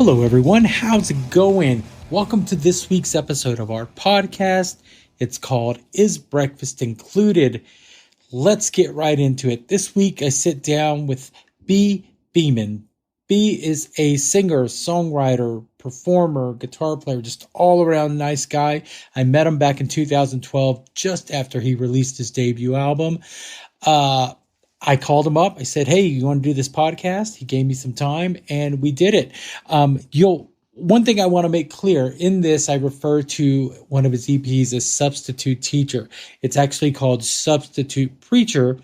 Hello, everyone. How's it going? Welcome to this week's episode of our podcast. It's called Is Breakfast Included? Let's get right into it. This week, I sit down with Bhiman. B is a singer, songwriter, performer, guitar player, just all around nice guy. I met him back in 2012, just after he released his debut album. I called him up. I said, "Hey, you want to do this podcast?" He gave me some time, and we did it. One thing I want to make clear in this, I refer to one of his EPs as Substitute Teacher. It's actually called Substitute Preacher,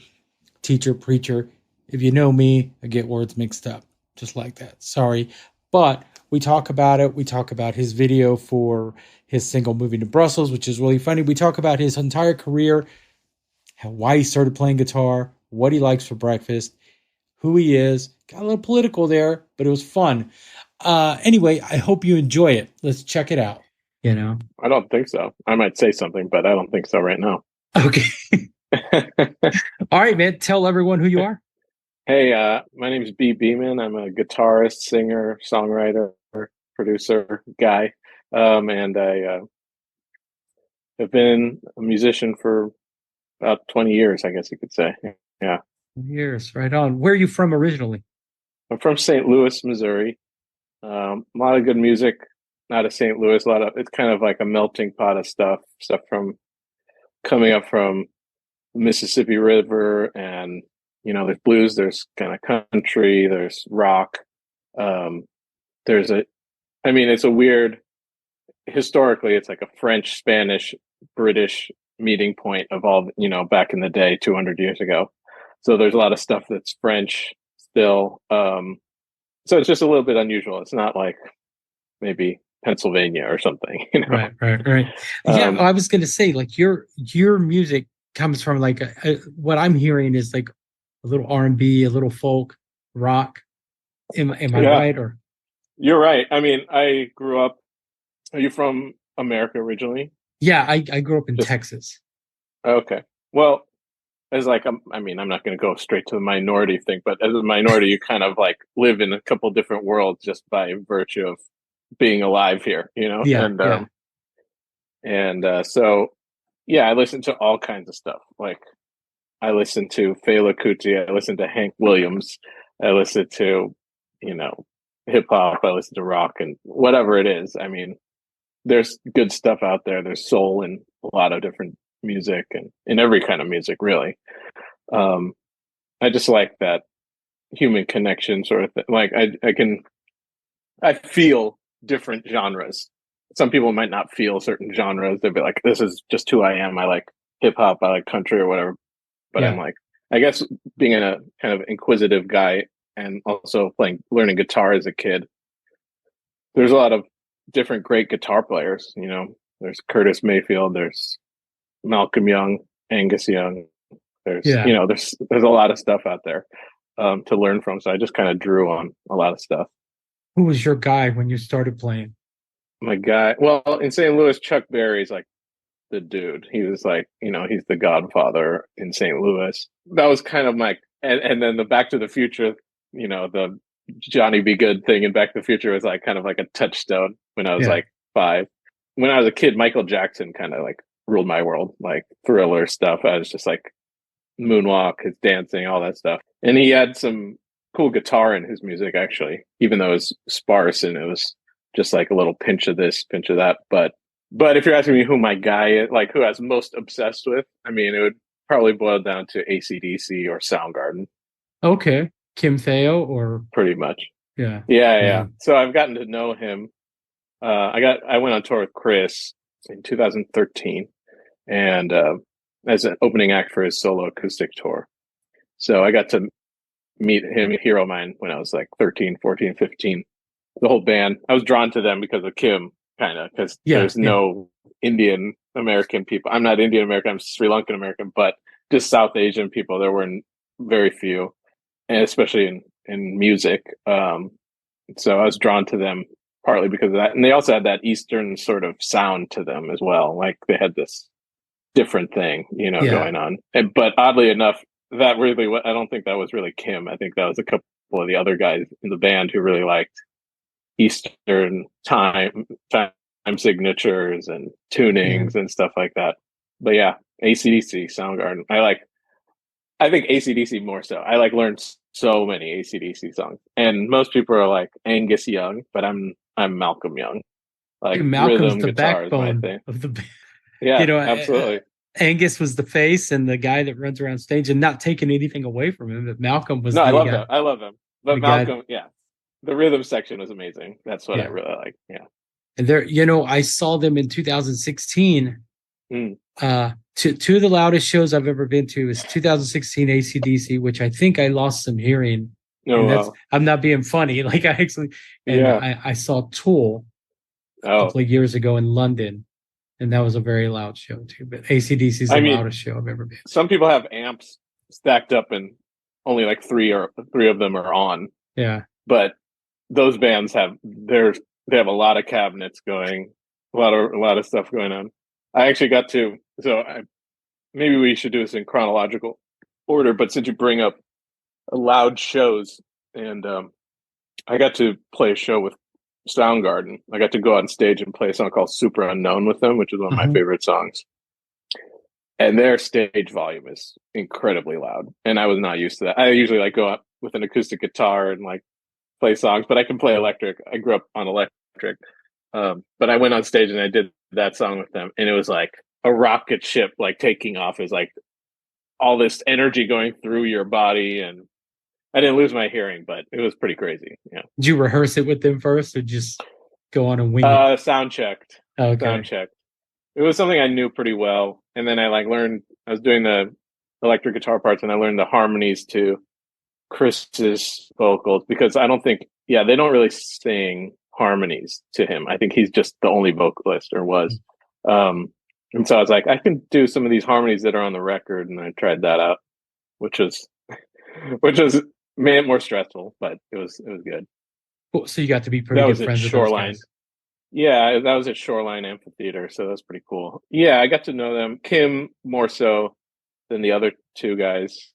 Teacher, Preacher. If you know me, I get words mixed up, just like that. Sorry. But we talk about it. We talk about his video for his single Moving to Brussels, which is really funny. We talk about his entire career, why he started playing guitar, what he likes for breakfast, who he is. Got a little political there, but it was fun. Anyway, I hope you enjoy it. Let's check it out. I don't think so. I might say something, but I don't think so right now. Okay. All right, man. Tell everyone who you are. Hey, my name is Bhiman. I'm a guitarist, singer, songwriter, producer guy. And I have been a musician for about 20 years, I guess you could say. Yeah. Years, right on. Where are you from originally? I'm from St. Louis, Missouri. A lot of good music out of St. Louis. It's kind of like a melting pot of stuff from coming up from the Mississippi River, and there's blues, there's kind of country, there's rock. It's a weird, historically, it's like a French, Spanish, British meeting point of all, back in the day, 200 years ago. So there's a lot of stuff that's French still. So it's just a little bit unusual. It's not like maybe Pennsylvania or something, Right. Yeah, I was going to say, like, your music comes from like what I'm hearing is like a little R&B, a little folk, rock. Am I right? Or you're right. I mean, I grew up. Are you from America originally? Yeah, I grew up in Texas. Okay. Well, as like, I'm not going to go straight to the minority thing, but as a minority, you kind of like live in a couple different worlds just by virtue of being alive here, Yeah. So, yeah, I listen to all kinds of stuff. Like, I listen to Fela Kuti, I listen to Hank Williams, I listen to, hip hop, I listen to rock, and whatever it is. I mean, there's good stuff out there. There's soul in a lot of different music, and in every kind of music, really. I just like that human connection sort of thing. Like, I feel different genres. Some people might not feel certain genres. They'll be like, this is just who I am. I like hip hop, I like country or whatever. But I'm like, I guess being a kind of inquisitive guy and also learning guitar as a kid, there's a lot of different great guitar players. There's Curtis Mayfield, there's Malcolm Young, Angus Young. There's there's a lot of stuff out there to learn from. So I just kind of drew on a lot of stuff. Who was your guy when you started playing? My guy, well, in St. Louis, Chuck Berry's like the dude. He was like, he's the godfather in St. Louis. That was kind of my, and then the Back to the Future, the Johnny Be Good thing in Back to the Future was like kind of like a touchstone when I was like 5. When I was a kid, Michael Jackson kind of like ruled my world, like Thriller stuff. I was just like moonwalk, his dancing, all that stuff. And he had some cool guitar in his music, actually, even though it was sparse and it was just like a little pinch of this, pinch of that. But if you're asking me who my guy is, like who I was most obsessed with, I mean, it would probably boil down to AC/DC or Soundgarden. Okay. Kim Theo or pretty much. Yeah. So I've gotten to know him. I went on tour with Chris in 2013 and as an opening act for his solo acoustic tour. So I got to meet him, a hero of mine, when I was like 13, 14, 15. The whole band, I was drawn to them because of Kim, kind of, because there's no Indian American people. I'm not Indian American, I'm Sri Lankan American, but just South Asian people, there were very few, and especially in music. So I was drawn to them partly because of that. And they also had that Eastern sort of sound to them as well. Like they had this different thing, going on. But oddly enough, I don't think that was really Kim. I think that was a couple of the other guys in the band who really liked Eastern time signatures and tunings and stuff like that. But yeah, AC/DC, Soundgarden. I think AC/DC more so. I like learned so many AC/DC songs, and most people are like Angus Young, but I'm Malcolm Young. Like Dude, Malcolm's rhythm the guitar is my backbone thing. of the. Yeah, You know, absolutely. Angus was the face and the guy that runs around stage, and not taking anything away from him. But Malcolm was No, I the love them. I love them. But guy. Malcolm, yeah, the rhythm section was amazing. That's what I Yeah, really like. Yeah. and there, I saw them in 2016. Mm. Two of the loudest shows I've ever been to is 2016 AC/DC, which I think I lost some hearing, Oh and that's wow. I'm not being funny. Like I actually, and Yeah. I saw Tool a Oh, couple of years ago in London, and that was a very loud show too. But AC/DC is the I mean, loudest show I've ever been to. some people have amps stacked up and only like three of them are on. Yeah, But those bands they have a lot of cabinets going, a lot of stuff going on. I actually got to maybe we should do this in chronological order, but since you bring up loud shows, and I got to play a show with Soundgarden. I got to go on stage and play a song called "Super Unknown" with them, which is one of my favorite songs. And their stage volume is incredibly loud, and I was not used to that. I usually like go up with an acoustic guitar and like play songs, but I can play electric. I grew up on electric, but I went on stage and I did that song with them, and it was like a rocket ship, like taking off. Is like all this energy going through your body, and I didn't lose my hearing, but it was pretty crazy. Yeah. did you rehearse it with them first, or just go on and wing it? Sound checked. Sound Okay. checked. It was something I knew pretty well, and then I like learned. I was doing the electric guitar parts, and I learned the harmonies to Chris's vocals because I don't think, yeah, they don't really sing harmonies to him. I think he's just the only vocalist or was. And so I was like, I can do some of these harmonies that are on the record, and I tried that out, which was made it more stressful, but it was good. Cool. So you got to be pretty That good was at friends with those Shoreline. guys. Yeah, that was at Shoreline Amphitheater, so that's pretty cool. Yeah, I got to know them. Kim more so than the other two guys,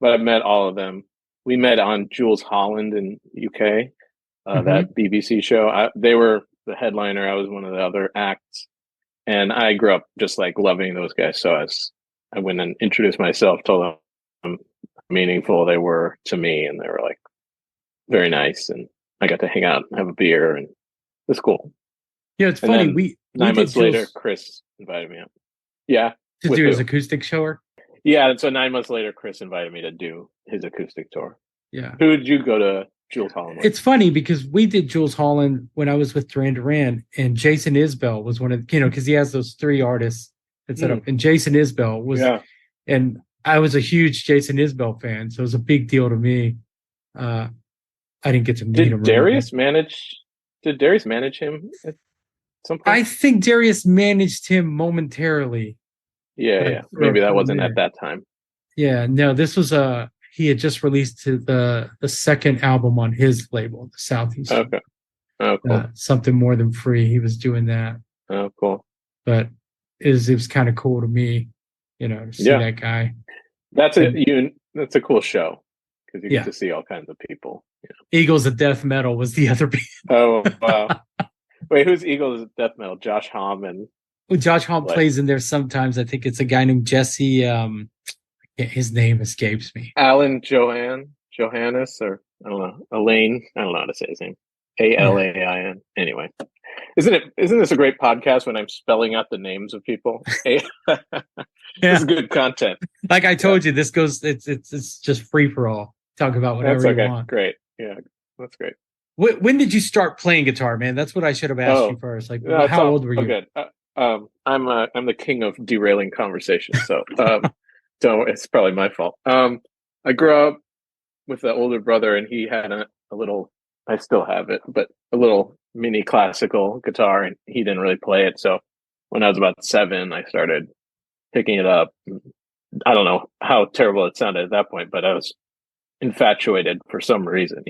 but I've met all of them. We met on Jules Holland in UK, that BBC show. They were the headliner. I was one of the other acts, and I grew up just like loving those guys. So I went and introduced myself, told them how meaningful they were to me, and they were like very nice. And I got to hang out and have a beer, and it was cool. Yeah, it's And funny. then We 9 months did later, Jules Chris invited me up. Yeah, to with do his who? acoustic show. Yeah, and so 9 months later, Chris invited me to do his acoustic tour. Yeah. Who did you go to Jules Holland with? It's funny because we did Jules Holland when I was with Duran Duran, and Jason Isbell was one of, because he has those three artists that set up, and Jason Isbell was, and I was a huge Jason Isbell fan, so it was a big deal to me. I didn't get to meet him. Did Darius manage him at some point? I think Darius managed him momentarily. Yeah. Maybe that wasn't at that time. Yeah, no, this was he had just released the second album on his label, the Southeast. Okay. Oh, cool. Something More Than Free. He was doing that. Oh, cool. But it was kind of cool to me, to see that guy. That's a cool show because you get to see all kinds of people. Yeah. Eagles of Death Metal was the other band. Oh, wow. Wait, who's Eagles of Death Metal? Josh Homme and Josh Homme plays in there sometimes. I think it's a guy named Jesse. His name escapes me. Alan Johannes, or I don't know, Elaine. I don't know how to say his name. Alain. Anyway, isn't this a great podcast when I'm spelling out the names of people? This is good content. Like I told you, this goes. It's just free for all. Talk about whatever you want. Great. Yeah, that's great. When did you start playing guitar, man? That's what I should have asked you first. Like, how old were you? Good. I'm the king of derailing conversation, so it's probably my fault. I grew up with an older brother, and he had a little. I still have it, but a little mini classical guitar, and he didn't really play it. So when I was about 7, I started picking it up. I don't know how terrible it sounded at that point, but I was infatuated for some reason.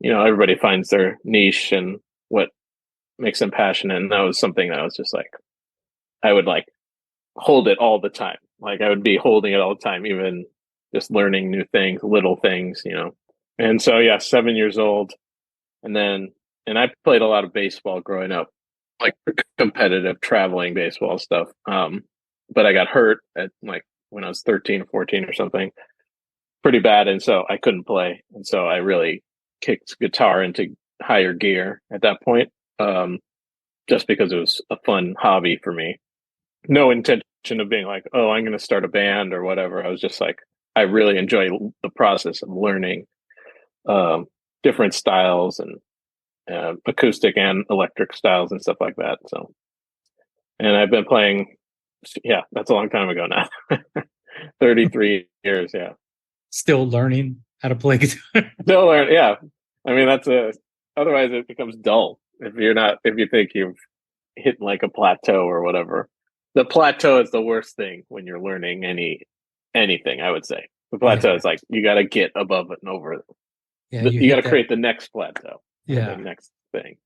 Everybody finds their niche and what makes them passionate, and that was something that I was just like, I would like hold it all the time. Like I would be holding it all the time, even just learning new things, little things, And so, 7 years old. And then and I played a lot of baseball growing up, like competitive traveling baseball stuff. But I got hurt at like when I was 13 or 14 or something, pretty bad, and so I couldn't play, and so I really kicked guitar into higher gear at that point, just because it was a fun hobby for me. No intention of being like, oh, I'm going to start a band or whatever. I was just like, I really enjoy the process of learning um, different styles and acoustic and electric styles and stuff like that. So, and I've been playing, yeah, that's a long time ago now. 33 years, yeah. Still learning how to play guitar. Still learn, yeah. I mean, otherwise it becomes dull if you think you've hit like a plateau or whatever. The plateau is the worst thing when you're learning anything, I would say. The plateau is like, you got to get above it and over it. Yeah, You got to create the next plateau. Yeah. The next thing.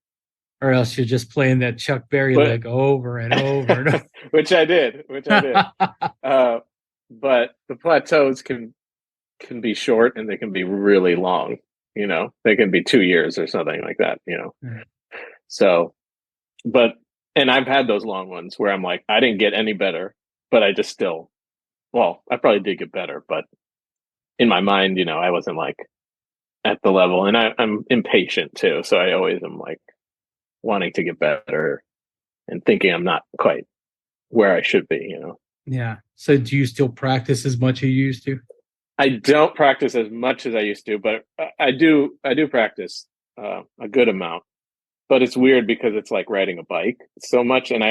Or else you're just playing that Chuck Berry lick over and over and over. which I did. But the plateaus can be short and they can be really long. You know, they can be 2 years or something like that. You know, so, and I've had those long ones where I'm like, I didn't get any better, but I just still, well, I probably did get better, but in my mind, you know, I wasn't like at the level, and I'm impatient too, so I always am like wanting to get better and thinking I'm not quite where I should be, you know. Yeah. So do you still practice as much as you used to? I don't practice as much as I used to, but I do practice a good amount. But it's weird because it's like riding a bike so much, and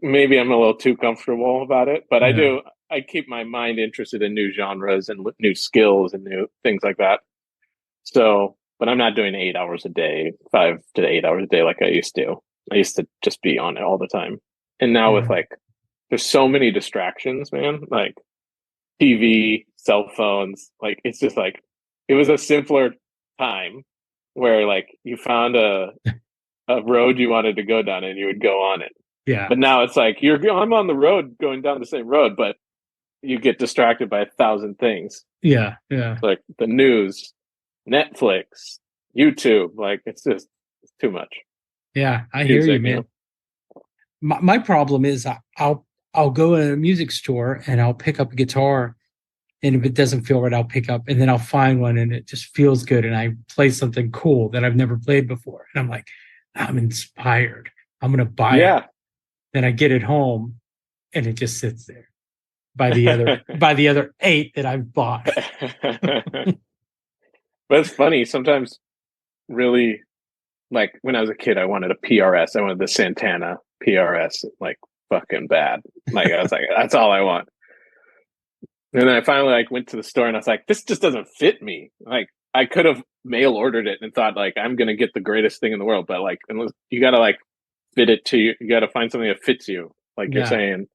maybe I'm a little too comfortable about it, but I keep my mind interested in new genres and new skills and new things like that. So, but I'm not doing 8 hours a day, 5 to 8 hours a day like I used to. I used to just be on it all the time. And now with like, there's so many distractions, man, like TV, cell phones, like it's just like, it was a simpler time where like you found a road you wanted to go down and you would go on it. Yeah. But now it's like I'm on the road going down the same road, but you get distracted by 1,000 things. Yeah. Yeah. Like the news, Netflix, YouTube, like it's too much. Yeah, I hear you, man. My problem is I'll go in a music store and I'll pick up a guitar, and if it doesn't feel right, I'll pick up, and then I'll find one and it just feels good, and I play something cool that I've never played before, and I'm like, I'm inspired. I'm gonna buy it. Then I get it home, and it just sits there by the other 8 that I've bought. But it's funny sometimes. Really, like when I was a kid, I wanted a PRS. I wanted the Santana PRS, like fucking bad. Like I was like, that's all I want. And then I finally like went to the store and I was like, this just doesn't fit me. Like I could have mail ordered it and thought like I'm gonna get the greatest thing in the world, but like you gotta like fit it to you. You gotta find something that fits you, like you're saying,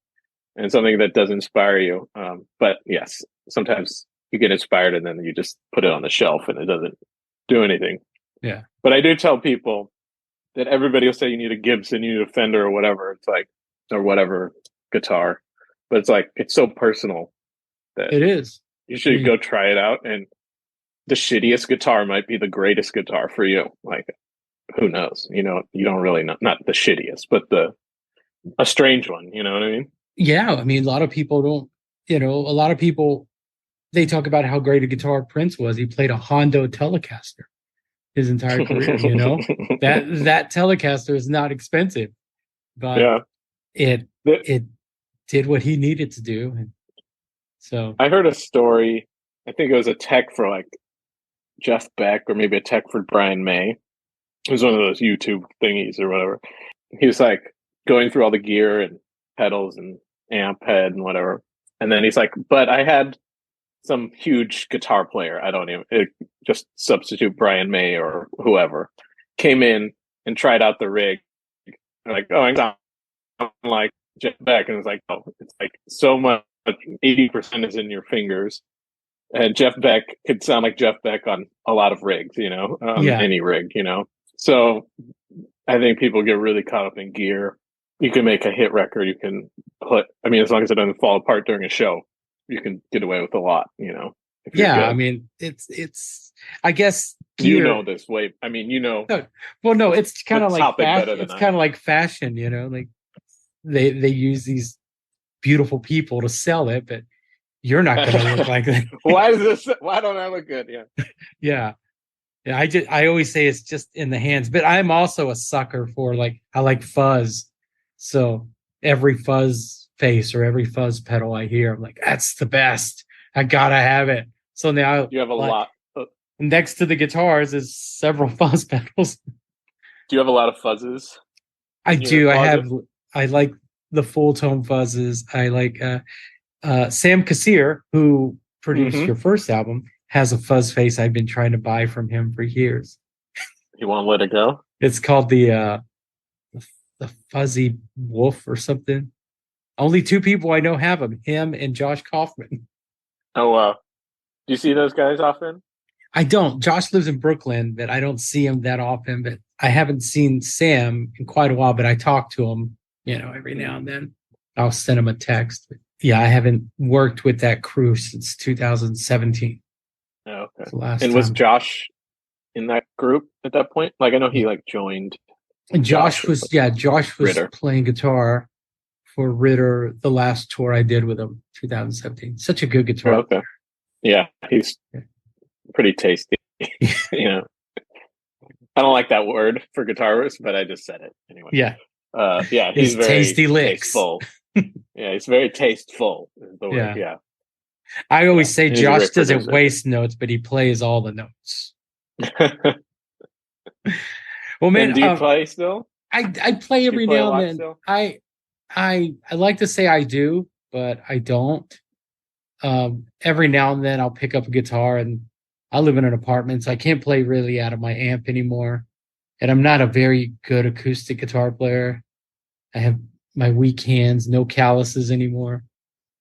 and something that does inspire you. But yes, sometimes you get inspired and then you just put it on the shelf and it doesn't do anything. Yeah. But I do tell people that everybody will say you need a Gibson, you need a Fender or whatever. It's like, or whatever guitar. But it's like, it's so personal that it is. You should go try it out. And the shittiest guitar might be the greatest guitar for you. Like, who knows? You know, you don't really know, not the shittiest, but a strange one. You know what I mean? Yeah. I mean, a lot of people don't, a lot of people, they talk about how great a guitar Prince was. He played a Hondo Telecaster his entire career, that Telecaster is not expensive, but it did what he needed to do. And so I heard a story, I think it was a tech for like Jeff Beck or maybe a tech for Brian May. It was one of those YouTube thingies or whatever. He was like going through all the gear and pedals and amp head and whatever. And then he's like, but I had some huge guitar player, just substitute Brian May or whoever, came in and tried out the rig. Like, oh, I'm like Jeff Beck. And it's like, oh, it's like so much, 80% is in your fingers. And Jeff Beck could sound like Jeff Beck on a lot of rigs, any rig, So I think people get really caught up in gear. You can make a hit record. You can as long as it doesn't fall apart during a show, you can get away with a lot, I mean, it's, I guess You gear. know this way. I mean, No, well, no, it's kind of like topic better fashion. than It's I. kind of like fashion, you know, like they use these beautiful people to sell it, but you're not going to look like that. Why is this? Why don't I look good? Yeah. Yeah. Yeah, I always say it's just in the hands, but I'm also a sucker for I like fuzz. So every fuzz face or every fuzz pedal I hear, I'm like, that's the best. I gotta have it. So now You have a like lot. next to the guitars is several fuzz pedals. Do you have a lot of fuzzes I in your do. closet? I like the full tone fuzzes. I like Sam Kassir, who produced Mm-hmm. your first album, has a fuzz face I've been trying to buy from him for years. You won't let it go? It's called the Fuzzy Wolf or something. Only two people I know have them, him and Josh Kaufman. Oh, wow. Do you see those guys often? I don't. Josh lives in Brooklyn, but I don't see him that often. But I haven't seen Sam in quite a while, but I talk to him, every now and then. I'll send him a text. But yeah, I haven't worked with that crew since 2017. Oh, okay. The last And was time. Josh in that group at that point? Like, I know he joined And Josh Josh was Ritter. playing guitar for Ritter the last tour I did with him, 2017. Such a good guitar. Okay. Yeah, he's pretty tasty. I don't like that word for guitarist, but I just said it anyway. Yeah. Yeah, he's very tasty licks. Tasteful. Yeah, he's very tasteful is the word. Yeah. I always say He's Josh doesn't waste notes, but he plays all the notes. Well, man, and do you play still? I play every now and then. Still? I like to say I do, but I don't. Every now and then I'll pick up a guitar, and I live in an apartment, so I can't play really out of my amp anymore. And I'm not a very good acoustic guitar player. I have my weak hands, no calluses anymore.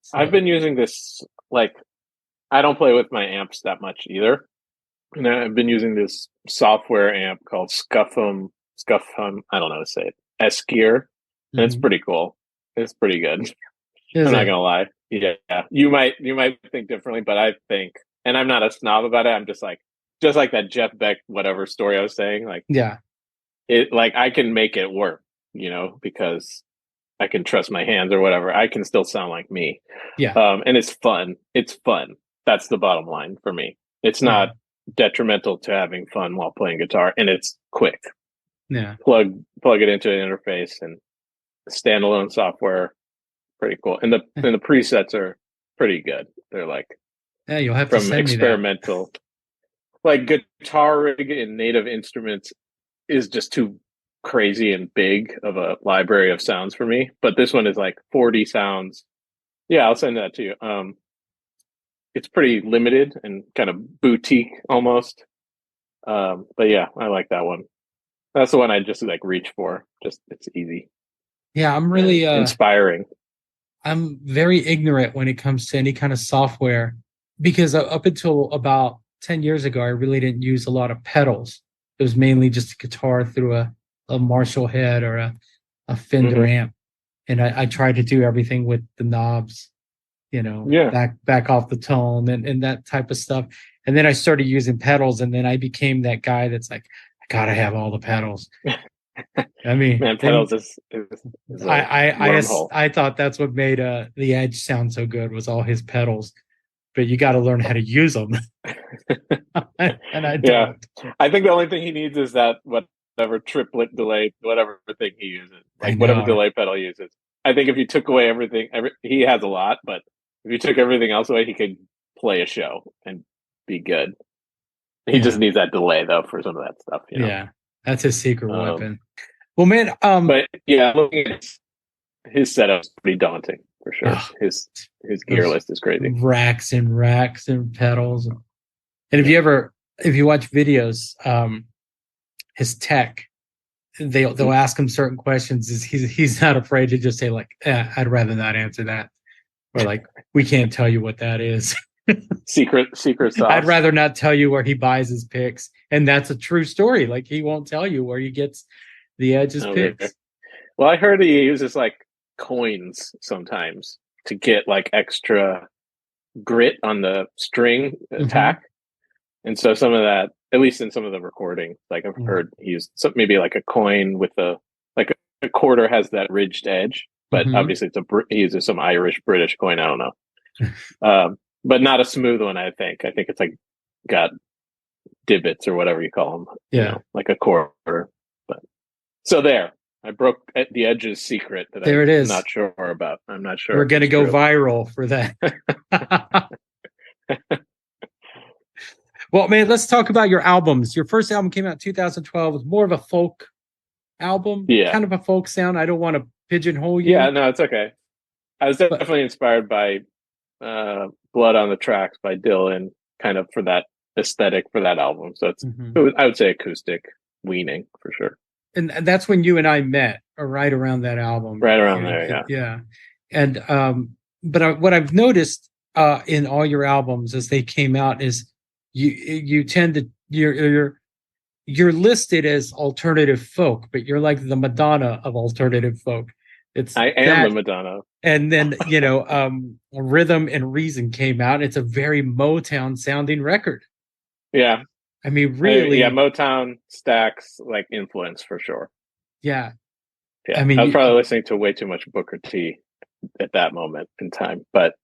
So. I've been using this, I don't play with my amps that much either. And I've been using this software amp called Scuffum, I don't know how to say it, S-Gear. And it's pretty cool. It's pretty good. I'm not gonna lie. Yeah. You might think differently, but I think, and I'm not a snob about it, I'm just like that Jeff Beck whatever story I was saying, I can make it work, because I can trust my hands or whatever. I can still sound like me. Yeah. And it's fun. It's fun. That's the bottom line for me. It's not detrimental to having fun while playing guitar, and it's quick. Yeah. Plug it into an interface and standalone software. Pretty cool. And the presets are pretty good. They're you'll have to from send experimental. Me that. Guitar rig and native instruments is just too crazy and big of a library of sounds for me. But this one is 40 sounds. Yeah, I'll send that to you. It's pretty limited and kind of boutique almost. But yeah, I like that one. That's the one I just reach for. Just it's easy. Yeah, I'm really inspiring. I'm very ignorant when it comes to any kind of software because up until about 10 years ago, I really didn't use a lot of pedals. It was mainly just a guitar through a Marshall head or a Fender amp. And I tried to do everything with the knobs, back off the tone and that type of stuff. And then I started using pedals, and then I became that guy that's like, I gotta have all the pedals. I mean, man, pedals is I thought that's what made the Edge sound so good was all his pedals, but you got to learn how to use them. And I don't. I think the only thing he needs is that whatever triplet delay, whatever thing he uses, whatever delay pedal he uses. I think if you took away everything, he has a lot, but if you took everything else away, he could play a show and be good. He just needs that delay though for some of that stuff. Yeah, that's his secret weapon. Well, man, but yeah, looking at his setup's pretty daunting for sure. His gear list is crazy. Racks and pedals. And if you watch videos, his tech, they'll ask him certain questions. He's not afraid to just say I'd rather not answer that, or we can't tell you what that is. secret sauce. I'd rather not tell you where he buys his picks, and that's a true story. He won't tell you where he gets the Edge's picks. Okay. Well, I heard he uses coins sometimes to get extra grit on the string attack, and so some of that at least in some of the recordings. Like I've heard he used maybe like a coin with a quarter has that ridged edge, but obviously he uses some Irish British coin. I don't know, but not a smooth one. I think it's like got divots or whatever you call them. Yeah, like a quarter. But so there, I broke the edges secret that there it is. Not sure about. I'm not sure. We're going to go viral for that. Well, man, let's talk about your albums. Your first album came out in 2012. It was more of a folk album, kind of a folk sound. I don't want to pigeonhole you. Yeah, no, it's okay. I was definitely inspired by Blood on the Tracks by Dylan, kind of for that aesthetic for that album. So it's, I would say acoustic leaning for sure. And that's when you and I met, or right around that album. Right around there, yeah. Yeah. And but what I've noticed in all your albums as they came out is you tend to you're listed as alternative folk, but you're like the Madonna of alternative folk. I am the Madonna. And then Rhythm and Reason came out. It's a very Motown sounding record. Yeah. I mean, really, Motown Stax like influence for sure. Yeah. I mean, I was probably listening to way too much Booker T at that moment in time, but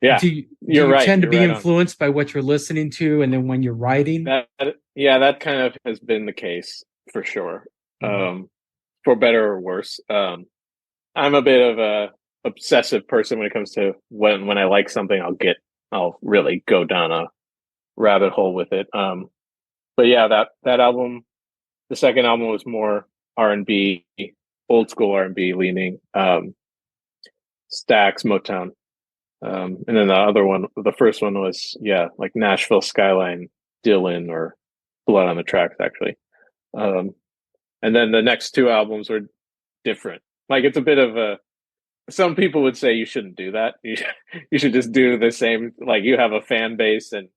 yeah, you're right. Tend to be influenced by what you're listening to, and then when you're writing. That kind of has been the case for sure, for better or worse. I'm a bit of a obsessive person when it comes to when I like something, I'll really go down a rabbit hole with it. But yeah, that album, the second album was more R&B, old school R&B leaning, Stax, Motown. And then the first one was, like Nashville Skyline, Dylan, or Blood on the Tracks, actually. And then the next two albums were different. Like, it's a bit of some people would say you shouldn't do that. You should just do the same, like you have a fan base and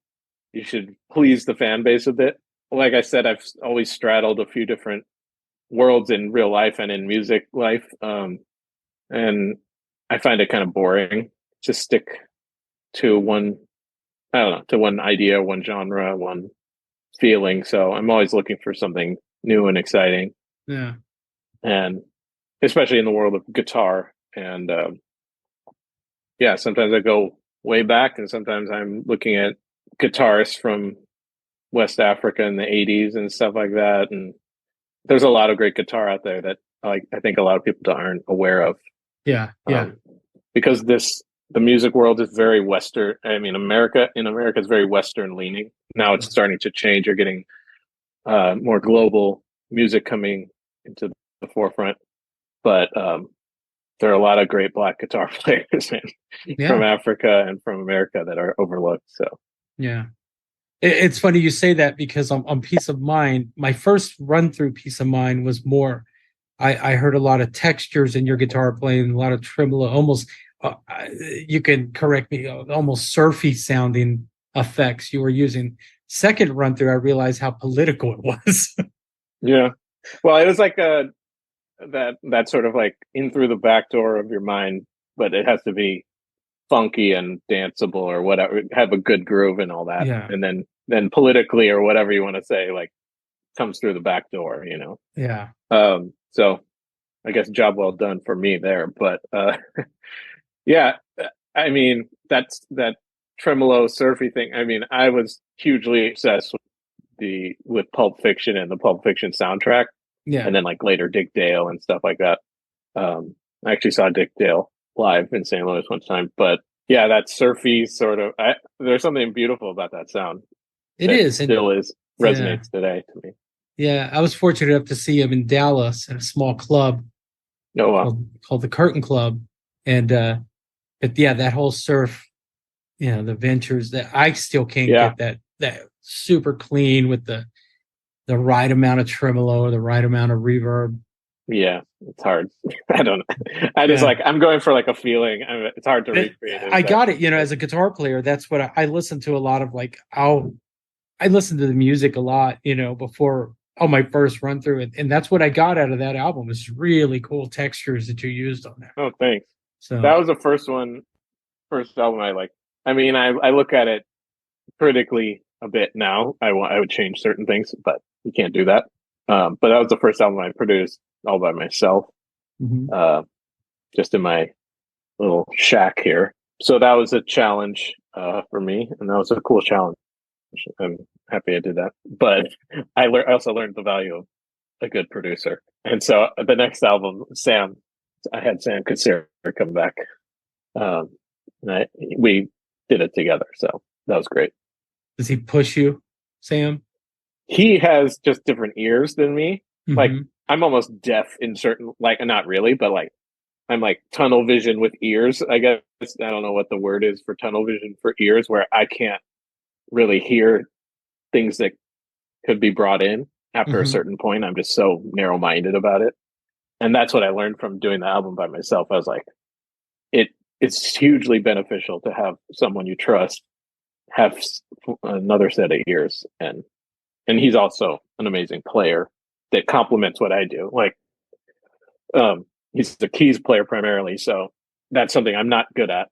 you should please the fan base a bit. Like I said, I've always straddled a few different worlds in real life and in music life. And I find it kind of boring to stick to one idea, one genre, one feeling. So I'm always looking for something new and exciting. Yeah. And especially in the world of guitar. And sometimes I go way back, and sometimes I'm looking at guitarists from West Africa in the 80s and stuff like that. And there's a lot of great guitar out there that I think a lot of people aren't aware of. Yeah. Because the music world is very Western. I mean, America is very Western leaning. Now it's starting to change. You're getting more global music coming into the forefront. But there are a lot of great Black guitar players from Africa and from America that are overlooked. So yeah, it's funny you say that, because on Peace of Mind, my first run through Peace of Mind was more. I heard a lot of textures in your guitar playing, a lot of tremolo, almost. You can correct me, almost surfy sounding effects you were using. Second run through, I realized how political it was. Yeah, well, it was like that sort of like in through the back door of your mind, but it has to be funky and danceable or whatever, have a good groove and all that. Yeah. And then politically or whatever you want to say, like, comes through the back door, Yeah. So I guess job well done for me there. But yeah, I mean, that tremolo surfy thing. I mean, I was hugely obsessed with Pulp Fiction and the Pulp Fiction soundtrack. Yeah. And then like later Dick Dale and stuff like that. I actually saw Dick Dale live in St. Louis one time. But yeah, that surfy sort of, there's something beautiful about that sound. It is. Still resonates today to me. Yeah, I was fortunate enough to see him in Dallas at a small club called the Curtain Club. And but yeah, that whole surf, the ventures, that I still can't get that super clean with the right amount of tremolo, the right amount of reverb. Yeah, it's hard. I don't know. I just I'm going for like a feeling. It's hard to recreate it. I got it. As a guitar player, that's what I listen to a lot of. Like I listen to the music a lot, before my first run through it. And that's what I got out of that album, is really cool textures that you used on there. Oh, thanks. So that was the first album I liked. I mean, I look at it critically a bit now. I would change certain things, but you can't do that. But that was the first album I produced all by myself, just in my little shack here. So that was a challenge for me, and that was a cool challenge. I'm happy I did that. But I also learned the value of a good producer. And so the next album, I had Sam Kassir come back. We did it together, so that was great. Does he push you, Sam? He has just different ears than me. Like, I'm almost deaf in certain, like, not really, but like, I'm like tunnel vision with ears, I guess. I don't know what the word is for tunnel vision for ears, where I can't really hear things that could be brought in after a certain point. I'm just so narrow-minded about it. And that's what I learned from doing the album by myself. I was like, it's hugely beneficial to have someone you trust have another set of ears. And he's also an amazing player that complements what I do. Like, he's the keys player primarily, so that's something I'm not good at.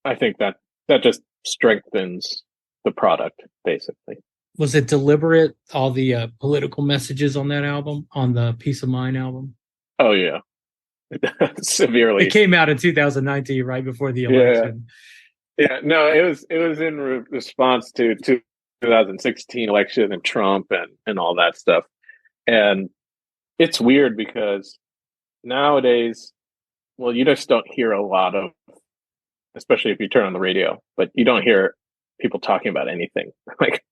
I think that just strengthens the product, basically. Was it deliberate, all the political messages on that album, on the Peace of Mind album? Oh, yeah. Severely. It came out in 2019, right before the election. Yeah. No, it was in response to 2016 election and Trump and all that stuff. And it's weird because nowadays, well, you just don't hear a lot of, especially if you turn on the radio, but you don't hear people talking about anything. Like,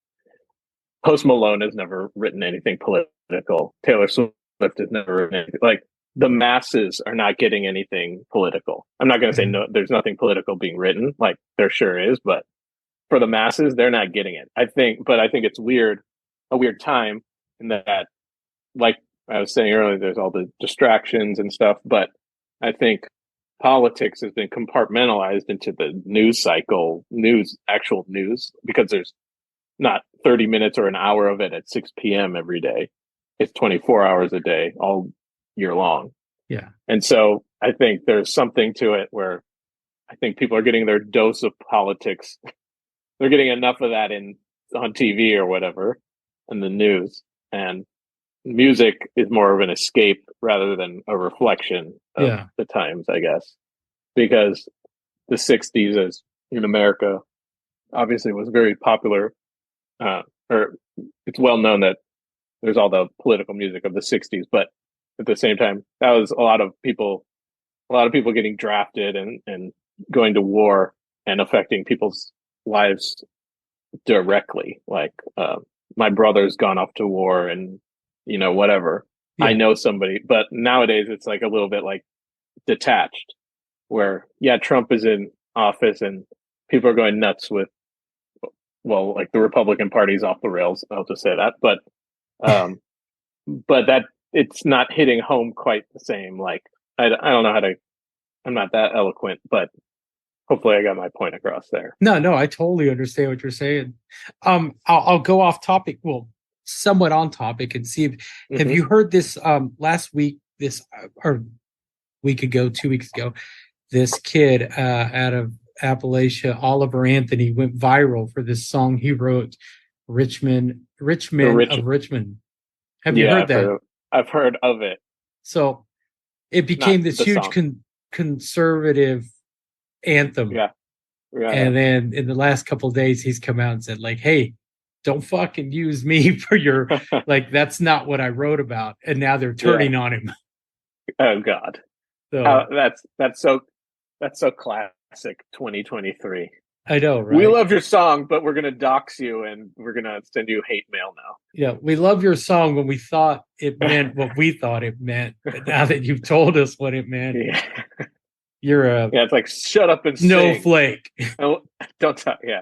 Post Malone has never written anything political. Taylor Swift has never written anything. Like, the masses are not getting anything political. I'm not going to say no, there's nothing political being written. Like, there sure is, but for the masses, they're not getting it. I think it's weird, a weird time in that, like I was saying earlier, there's all the distractions and stuff, but I think politics has been compartmentalized into the news cycle, actual news, because there's not 30 minutes or an hour of it at 6 p.m. every day. It's 24 hours a day, all year long. Yeah. And so I think there's something to it where I think people are getting their dose of politics. They're getting enough of that on TV or whatever, in the news. And music is more of an escape rather than a reflection of the times, I guess. Because the 60s is, in America, obviously was very popular. Or it's well known that there's all the political music of the 60s, but at the same time, that was a lot of people getting drafted and going to war and affecting people's lives directly. Like, my brother's gone off to war and, whatever. I know somebody, but nowadays it's like a little bit like detached where, Trump is in office and people are going nuts with, well, like the Republican Party's off the rails. I'll just say that, but that it's not hitting home quite the same. Like, I don't know I'm not that eloquent, but hopefully I got my point across there. No, I totally understand what you're saying. I'll go off topic, well, somewhat on topic, and see if, have you heard this last week, or week ago, 2 weeks ago, this kid out of Appalachia, Oliver Anthony, went viral for this song he wrote, Richmond of Richmond. Have you heard that? I've heard of it. So it became this huge conservative anthem. Yeah. And then in the last couple of days, he's come out and said, like, hey, don't fucking use me for your, like, that's not what I wrote about. And now they're turning on him. Oh God. So that's so classic 2023. I know, right? We love your song, but we're going to dox you and we're going to send you hate mail now. Yeah, we love your song when we thought it meant what we thought it meant. But now that you've told us what it meant, you're a... Yeah, it's like, shut up and snowflake. Don't talk. Yeah,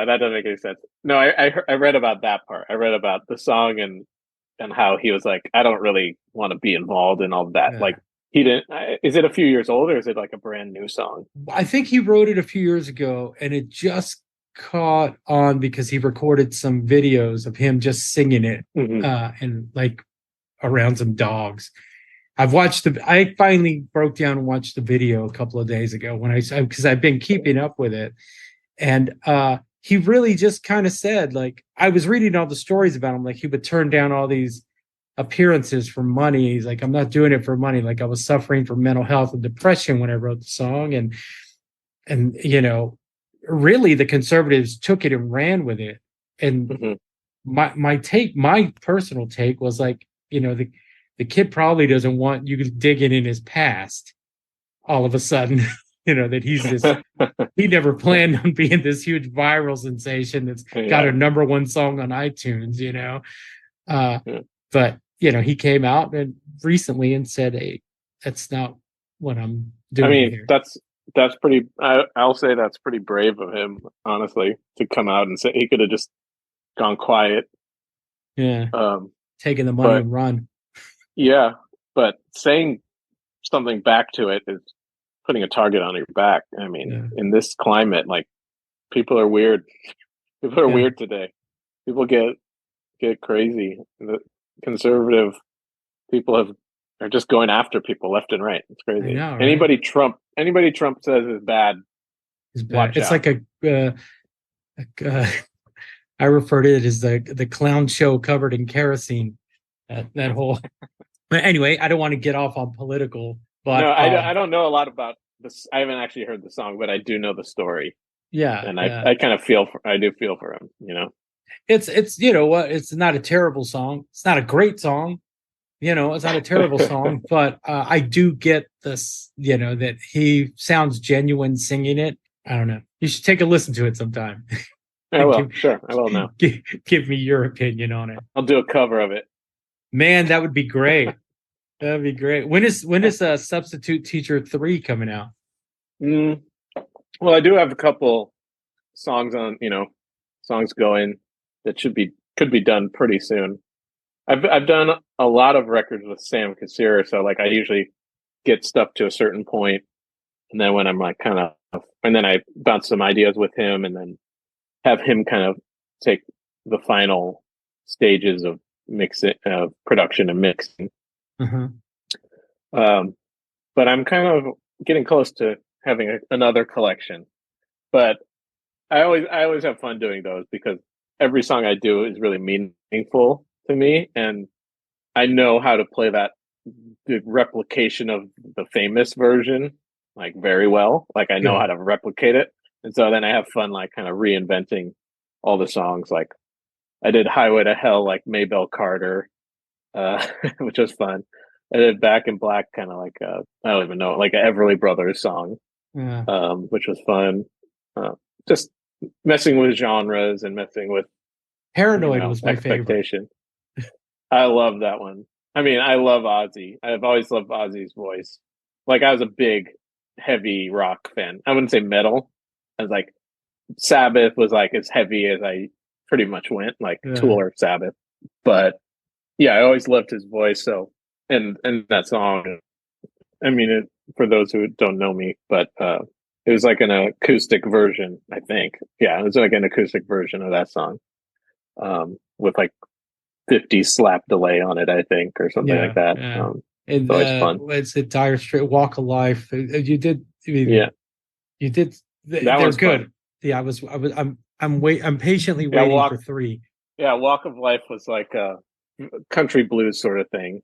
that doesn't make any sense. No, I read about that part. I read about the song and how he was like, I don't really want to be involved in all that. Yeah. Like, he didn't. Is it a few years old or is it like a brand new song? I think he wrote it a few years ago, and it just caught on because he recorded some videos of him just singing it, and like around some dogs. I finally broke down and watched the video a couple of days ago because I've been keeping up with it, and he really just kind of said, like, I was reading all the stories about him, like he would turn down all these appearances for money. He's like, I'm not doing it for money. Like I was suffering from mental health and depression when I wrote the song. And really the conservatives took it and ran with it. And Mm-hmm. my personal take was like, the kid probably doesn't want you digging in his past all of a sudden. That he never planned on being this huge viral sensation that's got Yeah. a number one song on iTunes, uh, Yeah. but he came out and recently and said, "Hey, that's not what I'm I doing mean, here." that's pretty. I'll say that's pretty brave of him, honestly, to come out and say he could have just gone quiet. Yeah, Um, taking the money but and run. yeah, but saying something back to it is putting a target on your back. I mean, Yeah, in this climate, like people are weird. People are yeah, weird today. People get crazy. The conservative people are just going after people left and right. It's I crazy. know, right? Anybody Trump says is bad, It's bad. watch It's out. like I refer to it as the clown show covered in kerosene. That whole. But anyway, I don't want to get off on political, No, but I don't know a lot about this. I haven't actually heard the song, but I do know the story, yeah, and yeah. I kind of I do feel for him. It's what, it's not a terrible song. It's not a great song. It's not a terrible song, but I do get this, that he sounds genuine singing it. I don't know. You should take a listen to it sometime. I and will, sure, I will now. give me your opinion on it. I'll do a cover of it. Man, that would be great. That'd be great. When is Substitute Teacher 3 coming out? Mm, well, I do have a couple songs songs going that could be done pretty soon. I've done a lot of records with Sam Kassir, so like I usually get stuff to a certain point, and then when I'm like and then I bounce some ideas with him, and then have him kind of take the final stages of mixing, production and mixing. Uh-huh. Um, but I'm kind of getting close to having another collection. But I always have fun doing those because every song I do is really meaningful to me, and I know how to play the replication of the famous version like very well. Like I know how Good. to replicate it, and so then I have fun like kind of reinventing all the songs. Like I did "Highway to Hell" like Maybelle Carter, which was fun. I did "Back in Black" kind of like I don't even know, like an Everly Brothers song, Yeah. which was fun. Just messing with genres and messing with Paranoid was my favorite. expectation. I love that one. I mean, I love Ozzy. I've always loved Ozzy's voice. Like I was a big heavy rock fan. I wouldn't say metal. I was like Sabbath was like as heavy as I pretty much went, like Yeah. Tool or Sabbath. But yeah, I always loved his voice. So and that song. I mean, for those who don't know me, but it was like an acoustic version. I think, yeah, it was like an acoustic version of that song, with like 50 slap delay on it, I think, or something like Yeah. that. Yeah. It's And always fun. it's a Dire Straits Walk of Life. You did. I mean, Yeah, you did. that They're one's fun. good. Yeah. I'm patiently Yeah, waiting for 3. Walk of Life was like a country blues sort of thing,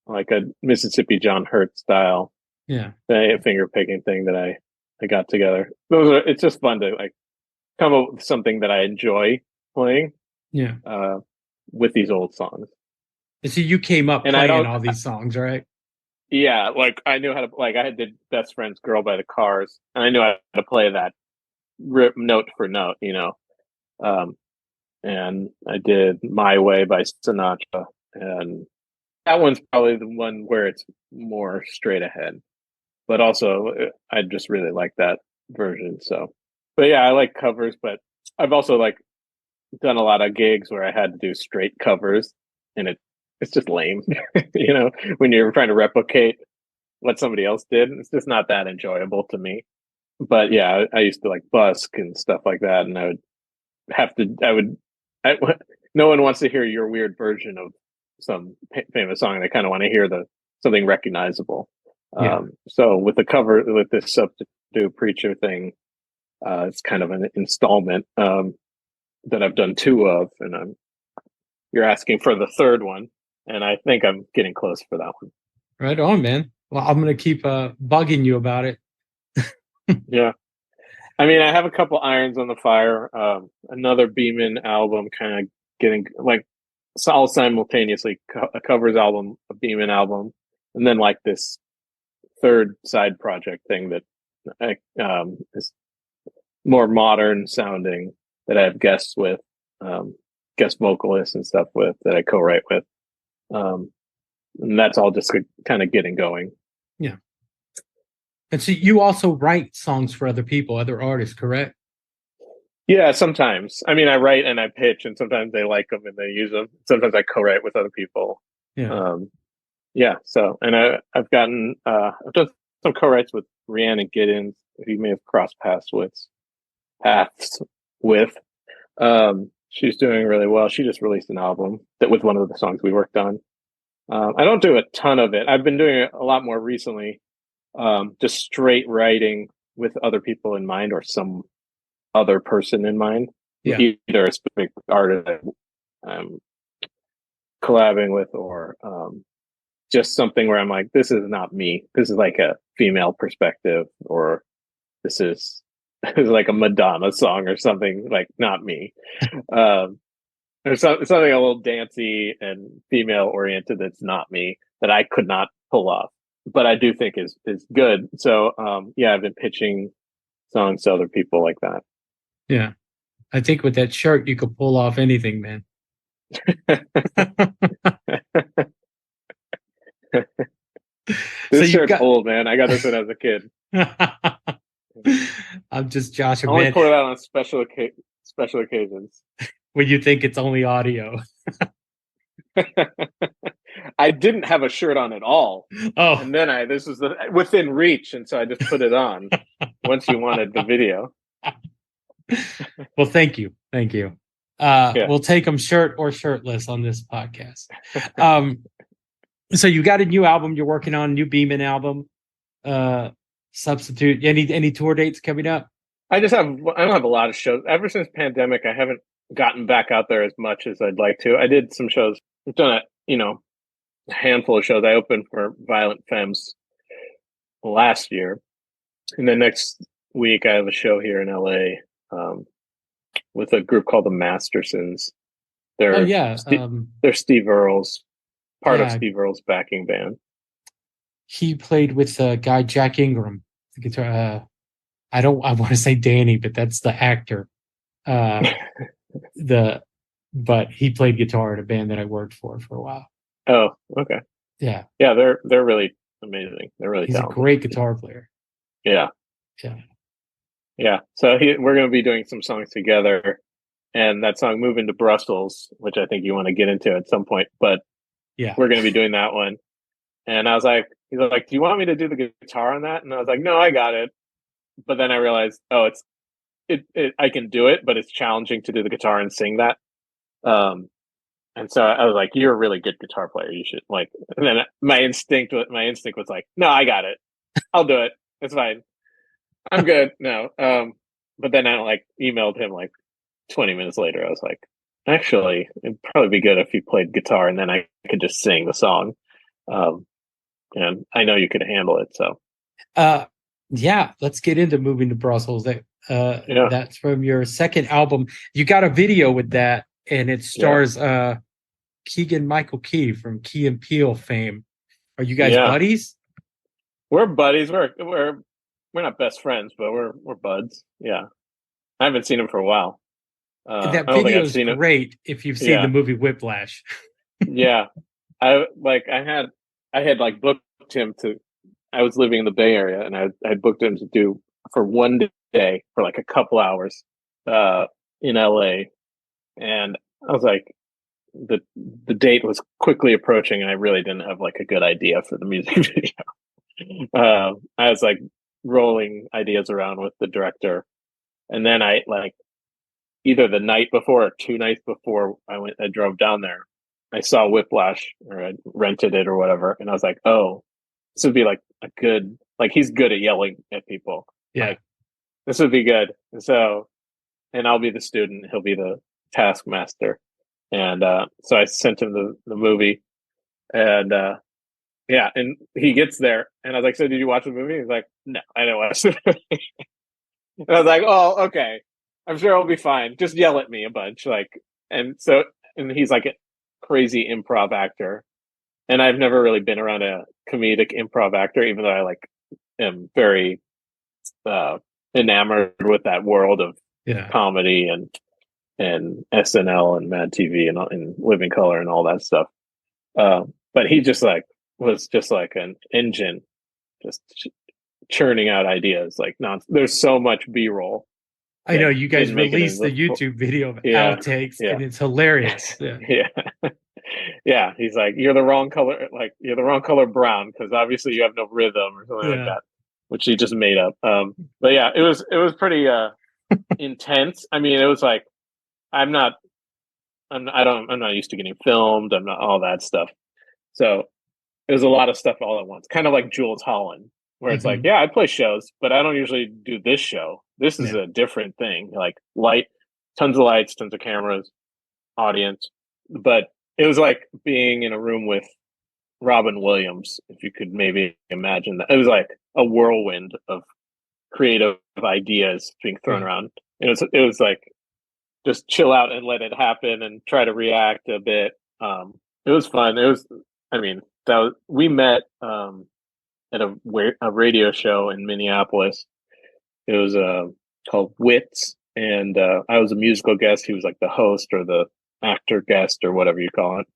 like a Mississippi John Hurt style Yeah. finger picking thing that I got together. It's just fun to like come up with something that I enjoy playing Yeah. uh, with these old songs. And so you came up And I playing don't, all these songs, right? yeah, like I knew how to, like I did Best Friend's Girl by the Cars, and I knew how to play that rip note for note, Um, and I did My Way by Sinatra, and that one's probably the one where it's more straight ahead. But also, I just really like that version. So, but yeah, I like covers, but I've also like done a lot of gigs where I had to do straight covers, and it's just lame, when you're trying to replicate what somebody else did. It's just not that enjoyable to me. But yeah, I used to like busk and stuff like that, and I would have to. I, no one wants to hear your weird version of some famous song. They kind of want to hear something recognizable. Yeah. So with the cover, with this substitute preacher thing, It's kind of an installment that I've done 2 of, and you're asking for the 3rd one, and I think I'm getting close for that one. Right on, man. Well, I'm gonna keep bugging you about it. Yeah. I mean, I have a couple irons on the fire. Another Bhiman album, kind of getting like all simultaneously, a covers album, a Bhiman album, and then like this 3rd side project thing that is more modern sounding, that I have guests with, guest vocalists and stuff with, that I co-write with. And that's all just kind of getting going. Yeah. And so you also write songs for other people, other artists, correct? Yeah, sometimes. I mean, I write and I pitch, and sometimes they like them and they use them. Sometimes I co-write with other people. Yeah. Yeah. So, and I've done some co-writes with Rhiannon Giddens, who you may have crossed paths with. She's doing really well. She just released an album with one of the songs we worked on. I don't do a ton of it. I've been doing it a lot more recently. Just straight writing with other people in mind, or some other person in mind. Yeah. Either a specific artist I'm collabing with, or just something where I'm like, this is not me. This is like a female perspective, or this is like a Madonna song or something, like not me. There's something a little dancey and female oriented that's not me, that I could not pull off, but I do think is good. So yeah, I've been pitching songs to other people like that. Yeah. I think with that shirt you could pull off anything, man. This shirt's old, man. I got this one as a kid. I'm just Josh. I only pull it out on special occasions. When you think it's only audio. I didn't have a shirt on at all. Oh, and then this was within reach, and so I just put it on once you wanted the video. Well, thank you. Yeah. We'll take them shirt or shirtless on this podcast. So you got a new album you're working on, new Bhiman album. Substitute. Any tour dates coming up? I don't have a lot of shows. Ever since pandemic, I haven't gotten back out there as much as I'd like to. I did some shows. I've done a handful of shows. I opened for Violent Femmes last year, and then next week I have a show here in LA with a group called the Mastersons. They're they're Steve Earle's part of Steve Earle's backing band. He played with the guy Jack Ingram, the guitar. I want to say Danny, but that's the actor. But he played guitar in a band that I worked for a while. Oh, okay. Yeah. Yeah, they're really amazing. They're really talented. A great guitar player. Yeah. Yeah. Yeah. So we're going to be doing some songs together, and that song "Moving to Brussels," which I think you want to get into at some point, but yeah, we're going to be doing that one. And I was like, he's like, "Do you want me to do the guitar on that?" And I was like, "No, I got it." But then I realized, I can do it, but it's challenging to do the guitar and sing that. And so I was like, "You're a really good guitar player. You should like." And then my instinct was like, "No, I got it. I'll do it. It's fine. I'm good." No. But then I emailed him 20 minutes later. I was like, "Actually, it'd probably be good if you played guitar, and then I could just sing the song." And I know you could handle it. So, yeah, let's get into Moving to Brussels. That's from your second album. You got a video with that, and it stars Keegan Michael Key from Key and Peele fame. Are you guys buddies? We're buddies. We're not best friends, but we're buds. Yeah, I haven't seen him for a while. That video is great if you've seen the movie Whiplash. Yeah, I had booked him to. I was living in the Bay Area, and I booked him to do for one day for a couple hours in LA, and I was like, the date was quickly approaching, and I really didn't have a good idea for the music video. I was rolling ideas around with the director, and then I either the night before or 2 nights before I drove down there, I saw Whiplash, or I rented it or whatever, and I was like, oh, this would be a good, he's good at yelling at people. Yeah. this would be good. And I'll be the student, he'll be the taskmaster. And so I sent him the movie, and yeah, and he gets there, and I was like, "So did you watch the movie?" He's like, "No, I didn't watch the movie." And I was like, "Oh, okay. I'm sure it'll be fine. Just yell at me a bunch." And he's like a crazy improv actor, and I've never really been around a comedic improv actor, even though I like am very uh, enamored with that world of comedy and SNL and Mad TV and Living Color and all that stuff. But he just like was just like an engine, just churning out ideas. Like, there's so much B-roll. I know you guys released the YouTube video of outtakes, and it's hilarious. Yeah. Yeah. He's like, you're the wrong color. Like, you're the wrong color brown because obviously you have no rhythm or something like that, which he just made up. But yeah, it was pretty intense. I mean, it was like, I'm not used to getting filmed. I'm not all that stuff. So it was a lot of stuff all at once, kind of like Jules Holland, where it's like, yeah, I play shows, but I don't usually do this show. This is a different thing. Like tons of lights, tons of cameras, audience. But it was like being in a room with Robin Williams, if you could maybe imagine that. It was like a whirlwind of creative ideas being thrown around. It was like, just chill out and let it happen and try to react a bit. It was fun. We met at a radio show in Minneapolis. It was called Wits, and I was a musical guest. He was like the host or the actor guest or whatever you call it.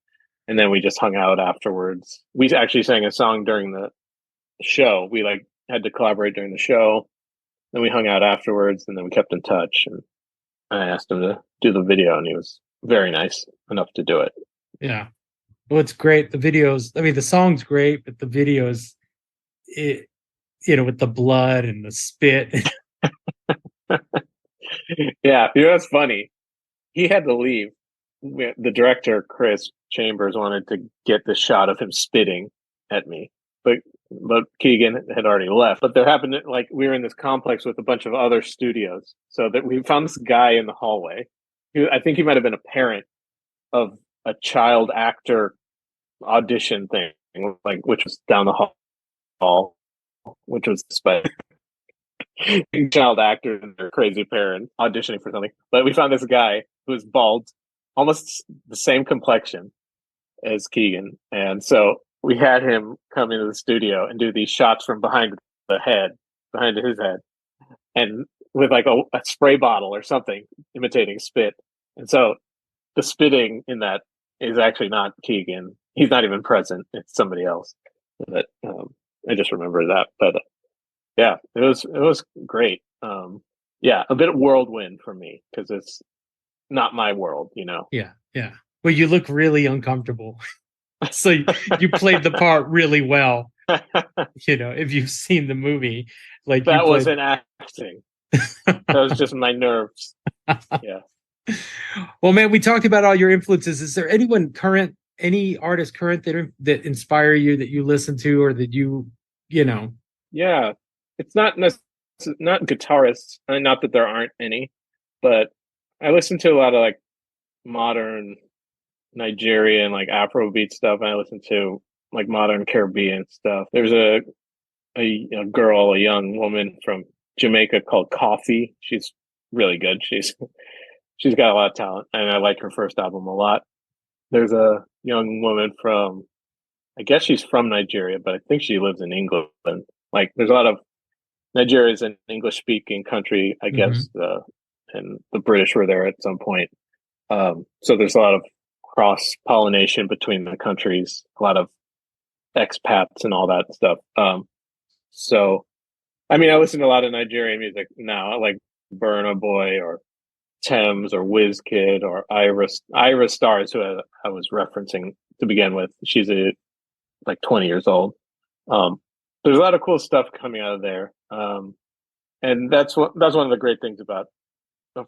And then we just hung out afterwards. We actually sang a song during the show. We like had to collaborate during the show. Then we hung out afterwards, and then we kept in touch. And I asked him to do the video, and he was very nice enough to do it. Yeah. Well, it's great. The videos, I mean, the song's great, but the videos, with the blood and the spit. Yeah. That's funny. He had to leave. The director, Chris Chambers, wanted to get the shot of him spitting at me, but Keegan had already left. But there happened, like, we were in this complex with a bunch of other studios, so that we found this guy in the hallway. I think he might have been a parent of a child actor audition thing, like, which was down the hall, which was spicy. Child actors and their crazy parents auditioning for something. But we found this guy who was bald, almost the same complexion as Keegan, and so we had him come into the studio and do these shots from behind his head, and with like a spray bottle or something imitating spit. And so the spitting in that is actually not Keegan. He's not even present. It's somebody else. But I just remember that. But yeah, it was great. A bit of whirlwind for me because it's not my world, Yeah. Well, you look really uncomfortable. So you played the part really well. If you've seen the movie, like that wasn't acting. That was just my nerves. Yeah. Well, man, we talked about all your influences. Is there any artist current that inspire you, that you listen to, or that Yeah, it's not guitarists. Not that there aren't any, but I listen to a lot of like modern Nigerian, like Afrobeat stuff. And I listen to like modern Caribbean stuff. There's a young woman from Jamaica called Coffee. She's really good. She's got a lot of talent, and I like her first album a lot. There's a young woman I guess she's from Nigeria, but I think she lives in England. Like, there's a lot of Nigeria is an English speaking country, I guess, and the British were there at some point. So there's a lot of cross pollination between the countries, a lot of expats and all that stuff. So, I mean, I listen to a lot of Nigerian music now, like Burna Boy or Thames or Wizkid or Ira Stars, who I was referencing to begin with. She's like 20 years old. There's a lot of cool stuff coming out of there. And that's one of the great things about,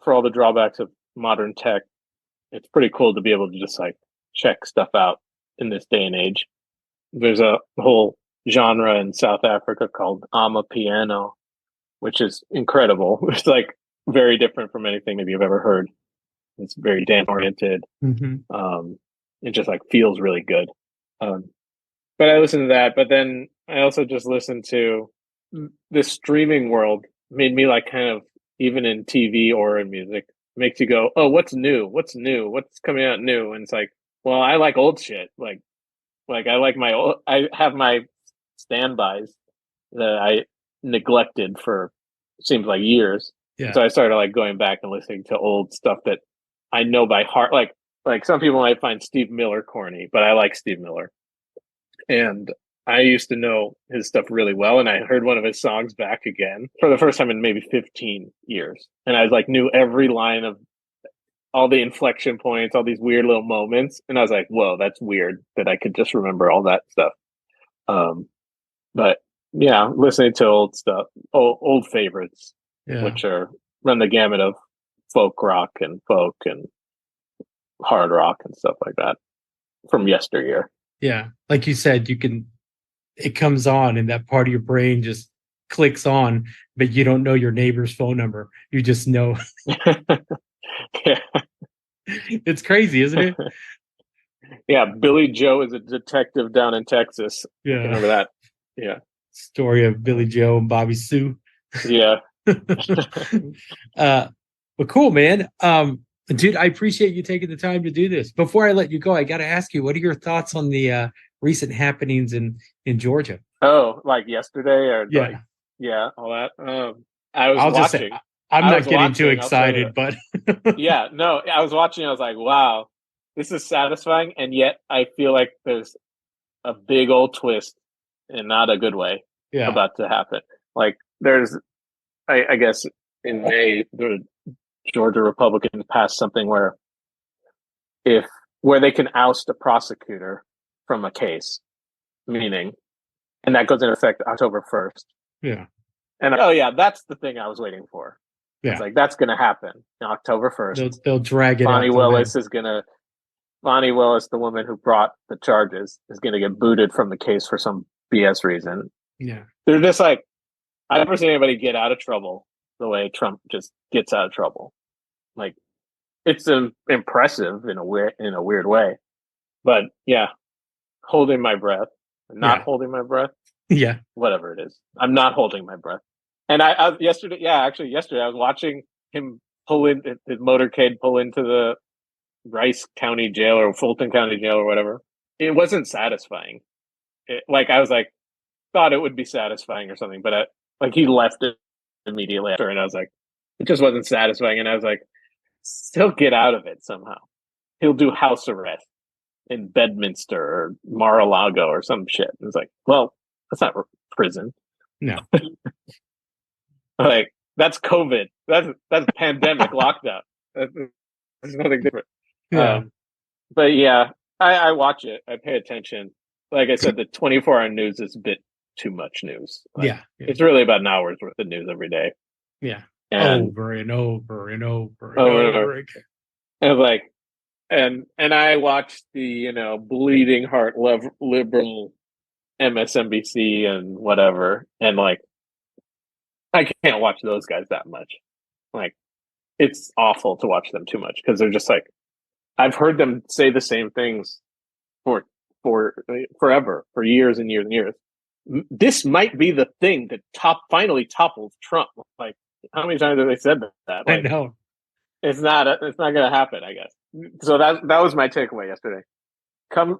for all the drawbacks of modern tech, it's pretty cool to be able to just like check stuff out in this day and age. There's a whole genre in South Africa called Amapiano, which is incredible. It's like very different from anything maybe you've ever heard. It's very dance oriented. It just like feels really good. But I listened to that. But then I also just listened to the streaming world made me like kind of, even in TV or in music, makes you go, oh, what's new? What's new? What's coming out new? And it's like, well, I like old shit. Like I like I have my standbys that I neglected for seems like years. Yeah. So I started like going back and listening to old stuff that I know by heart. Like some people might find Steve Miller corny, but I like Steve Miller. And I used to know his stuff really well, and I heard one of his songs back again for the first time in maybe 15 years. And I like knew every line of all the inflection points, all these weird little moments. And I was like, whoa, that's weird that I could just remember all that stuff. But yeah, listening to old stuff, old favorites, which are run the gamut of folk rock and folk and hard rock and stuff like that from yesteryear. Yeah. Like you said, it comes on and that part of your brain just clicks on, but you don't know your neighbor's phone number. You just know. Yeah. It's crazy, isn't it? Yeah. Billy Joe is a detective down in Texas. Yeah. Remember that? Yeah. Story of Billy Joe and Bobby Sue. Yeah. But cool, man. Dude, I appreciate you taking the time to do this. Before I let you go, I got to ask you, what are your thoughts on the recent happenings in Georgia? Oh, like yesterday or yeah, all that. I was watching. I'm not getting too excited, but yeah, no, I was watching. I was like, wow, this is satisfying. And yet I feel like there's a big old twist in not a good way about to happen. Like there's, I guess in May, the Georgia Republicans passed something where they can oust a prosecutor from a case, and that goes into effect October 1st. Yeah. And oh yeah, that's the thing I was waiting for. Yeah. It's like, that's going to happen on October 1st. They'll drag it Bonnie Willis, the woman who brought the charges, is going to get booted from the case for some BS reason. Yeah. They're just like, I've never seen anybody get out of trouble the way Trump just gets out of trouble. Like, it's impressive in a weird way. But yeah, holding my breath, not holding my breath. Yeah. Whatever it is. I'm not holding my breath. And yesterday I was watching him pull into the Rice County Jail or Fulton County Jail or whatever. It wasn't satisfying. I was like, thought it would be satisfying or something, but he left it immediately after, and I was like, it just wasn't satisfying. And I was like, he'll get out of it somehow. He'll do house arrest in Bedminster or Mar-a-Lago or some shit. It's like, well, that's not prison. No. Like, that's COVID. That's pandemic lockdown. There's nothing different. Yeah. But yeah, I watch it. I pay attention. Like I said, the 24-hour news is a bit too much news. It's really about an hour's worth of news every day. Yeah. And over and over and over and over again. And I watched the, bleeding heart liberal MSNBC and whatever. And like, I can't watch those guys that much. Like, it's awful to watch them too much because they're just like, I've heard them say the same things for forever, for years and years and years. This might be the thing that finally topples Trump. Like, how many times have they said that? Like, I know. It's not going to happen, I guess. So that was my takeaway yesterday. Come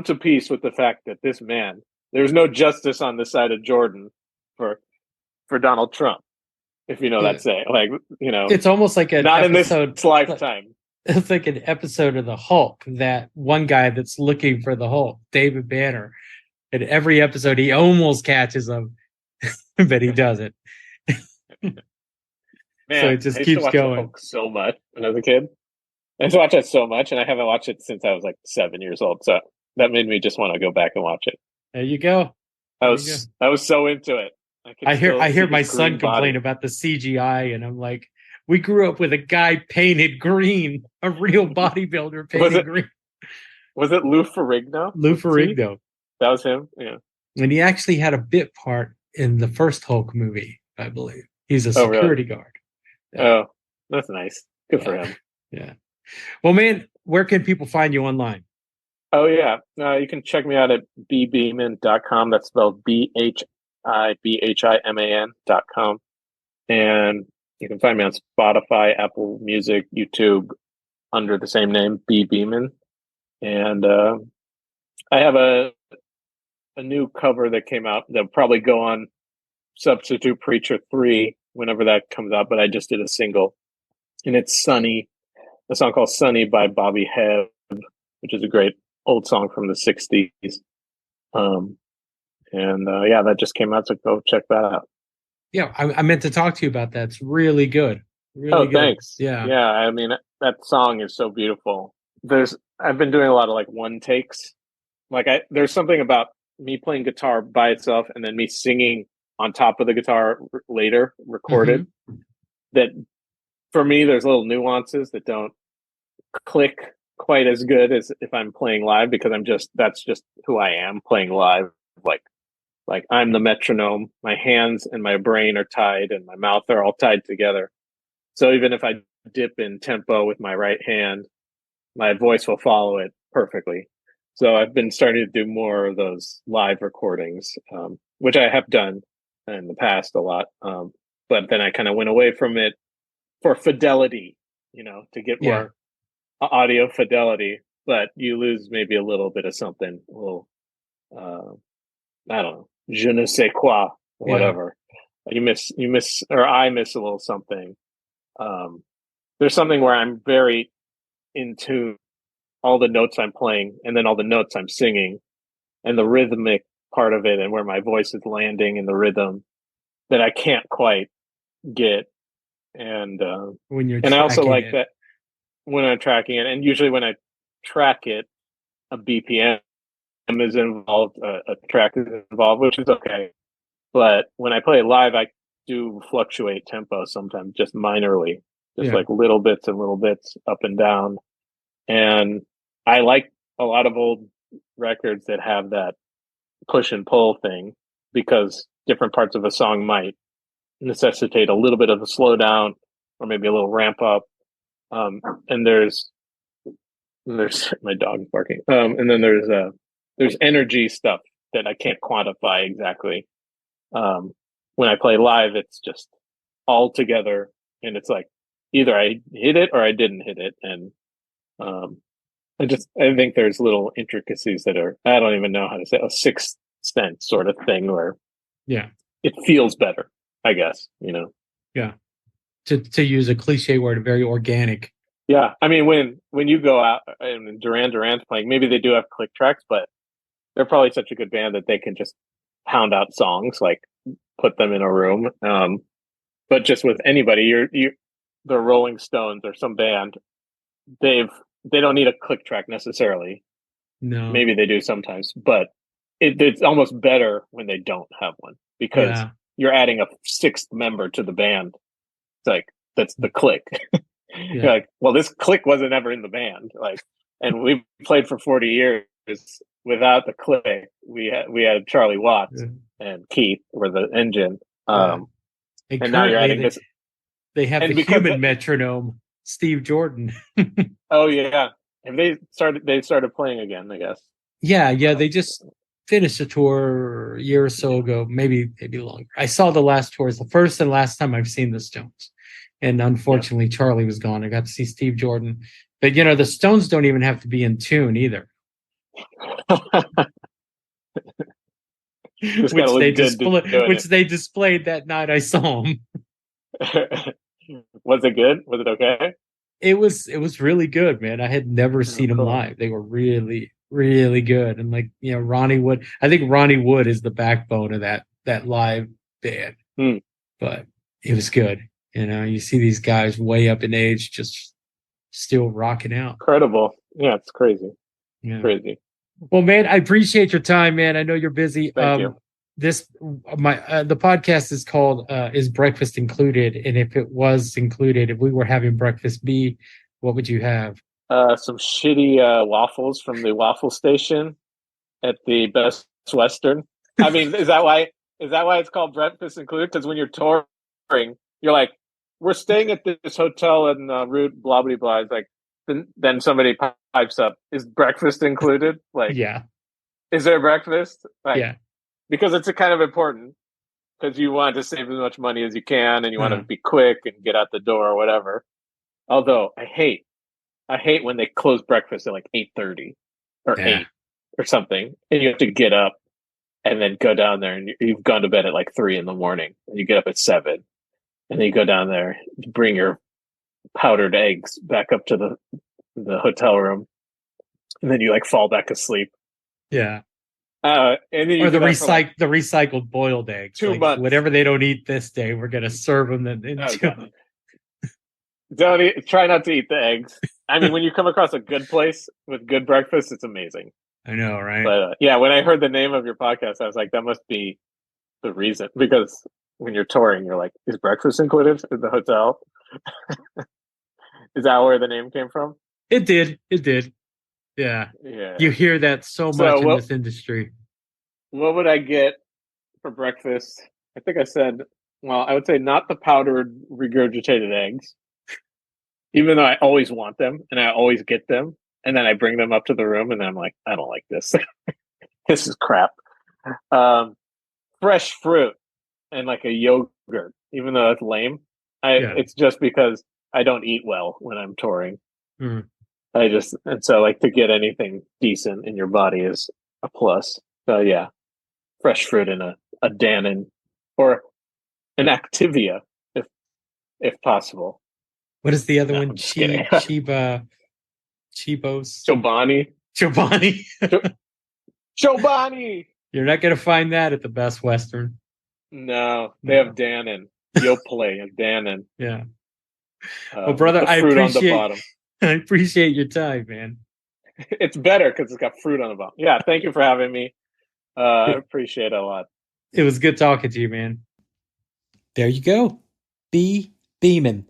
to peace with the fact that this man, there's no justice on the side of Jordan for Donald Trump, if you know that saying. Like, it's almost like an not episode, in this lifetime. It's like an episode of the Hulk, that one guy that's looking for the Hulk, David Banner. In every episode, he almost catches him, but he doesn't. Man, so it just keeps going. So much when I was a kid. I used to watch it so much, and I haven't watched it since I was like 7 years old. So that made me just want to go back and watch it. There you go. I was so into it. I hear my son complain about the CGI, and I'm like, we grew up with a guy painted green, a real bodybuilder painted green. Was it Lou Ferrigno? Lou Ferrigno. That was him. Yeah. And he actually had a bit part in the first Hulk movie, I believe. He's a Oh, really? security guard. Yeah. Oh, that's nice. Good for Yeah. him. Yeah. Well, man, where can people find you online? Oh, yeah. You can check me out at bbhiman.com. That's spelled BHIBHIMAN.com. And you can find me on Spotify, Apple Music, YouTube under the same name, B Beeman. And I have a new cover that came out that'll probably go on Substitute Preacher 3 whenever that comes out, but I just did a single. And it's Sunny, a song called Sunny by Bobby Hebb, which is a great old song from the 60s. Yeah, that just came out, so go check that out. Yeah, I meant to talk to you about that. It's really good. Really good. Thanks. Yeah. Yeah, I mean, that song is so beautiful. I've been doing a lot of like one takes. There's something about me playing guitar by itself and then me singing on top of the guitar later, recorded, that for me, there's little nuances that don't click quite as good as if I'm playing live, because that's just who I am playing live. Like I'm the metronome, my hands and my brain are tied and my mouth are all tied together. So even if I dip in tempo with my right hand, my voice will follow it perfectly. So I've been starting to do more of those live recordings, which I have done in the past a lot. But then I kind of went away from it for fidelity, to get more audio fidelity. But you lose maybe a little bit of something. Well, I don't know, je ne sais quoi, whatever. Yeah. You miss, or I miss a little something. There's something where I'm very in tune, all the notes I'm playing, and then all the notes I'm singing, and the rhythmic part of it, and where my voice is landing in the rhythm, that I can't quite get. And when you're and I also like it. that when I'm tracking it, and usually when I track it, a BPM is involved, a track is involved, which is okay. But when I play it live, I do fluctuate tempo sometimes, just minorly, just like little bits and little bits up and down. And I like a lot of old records that have that push and pull thing, because different parts of a song might necessitate a little bit of a slowdown or maybe a little ramp up. And there's my dog barking. And then there's energy stuff that I can't quantify exactly. When I play live, it's just all together, and it's like either I hit it or I didn't hit it. And I think there's little intricacies that are, I don't even know how to say, a sixth sense sort of thing where it feels better, I guess, Yeah. To use a cliche word, very organic. Yeah. I mean, when you go out and Duran Duran's playing, maybe they do have click tracks, but they're probably such a good band that they can just pound out songs, like put them in a room. But just with anybody, the Rolling Stones or some band, they don't need a click track necessarily. No, maybe they do sometimes, but it's almost better when they don't have one, because you're adding a sixth member to the band. It's like, that's the click. You're like, well, this click wasn't ever in the band. Like, and we played for 40 years without the click. We had Charlie Watts and Keith were the engine. And now you're adding this. They have the human metronome, Steve Jordan. Oh yeah, have they started playing again, I guess. Yeah, they just finished a tour a year or so ago, maybe longer. I saw the last tour. It's the first and last time I've seen the Stones. And unfortunately, Charlie was gone. I got to see Steve Jordan. But, the Stones don't even have to be in tune either. which they displayed that night I saw them. Was it good? Was it okay? It was really good, man. I had never seen them live. They were really, really good. And Ronnie Wood, I think Ronnie Wood is the backbone of that live band. But it was good. You see these guys way up in age just still rocking out. Incredible. Yeah, it's crazy. Yeah. Crazy. Well, man, I appreciate your time, man. I know you're busy. Thank you. The podcast is called Is Breakfast Included? And if it was included, if we were having breakfast B, what would you have? Some shitty waffles from the waffle station at the Best Western. I mean, is that why Is that why it's called breakfast included? Because when you're touring, you're like, we're staying at this hotel in Route blah blah blah. It's like then somebody pipes up, is breakfast included? Like, Yeah. is there breakfast? Like, Yeah. because it's a kind of important because you want to save as much money as you can and you want to Uh, be quick and get out the door or whatever. Although I hate when they close breakfast at like 8:30 or yeah. 8 or something, and you have to get up and then go down there, and you've gone to bed at like 3 in the morning, and you get up at 7, and then you go down there, bring your powdered eggs back up to the hotel room, and then you like fall back asleep. Yeah. And then you Or the do that for like the recycled boiled eggs. 2 months. Whatever they don't eat this day, we're gonna serve them. Don't eat, try not to eat the eggs. I mean, when you come across a good place with good breakfast, it's amazing. I know, right? But yeah, when I heard the name of your podcast, I was like, that must be the reason. Because when you're touring, you're like, is breakfast included in the hotel? Is that where the name came from? It did. It did. Yeah. Yeah. You hear that so much in this industry. What would I get for breakfast? I think I said, well, I would say not the powdered regurgitated eggs, even though I always want them and I always get them. And then I bring them up to the room and then I'm like, I don't like this. This is crap. Fresh fruit and like a yogurt, even though that's lame. It's just because I don't eat well when I'm touring. Mm. And so like to get anything decent in your body is a plus. So yeah, fresh fruit and a Dannon or an Activia if possible. What is the other one? Chibos. Chobani. Chobani. You're not going to find that at the Best Western. No, they have Dannon. Yoplait of Dannon. Yeah. Well, brother, I appreciate your time, man. It's better because it's got fruit on the bottom. Yeah, thank you for having me. I appreciate it a lot. It was good talking to you, man. There you go. Bhiman.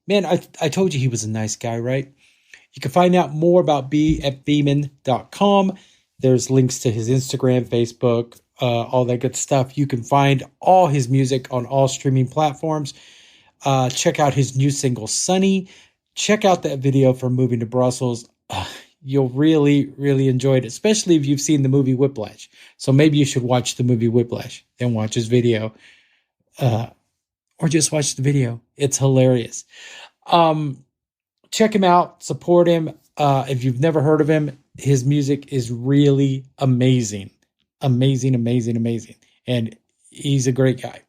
Man, I told you he was a nice guy, right? You can find out more about B at Bhiman.com. There's links to his Instagram, Facebook, all that good stuff. You can find all his music on all streaming platforms. Check out his new single, Sunny. Check out that video for Moving to Brussels. You'll really, really enjoy it, especially if you've seen the movie Whiplash. So maybe you should watch the movie Whiplash, then watch his video. Or just watch the video. It's hilarious. Check him out. Support him. If you've never heard of him, his music is really amazing. Amazing. And he's a great guy.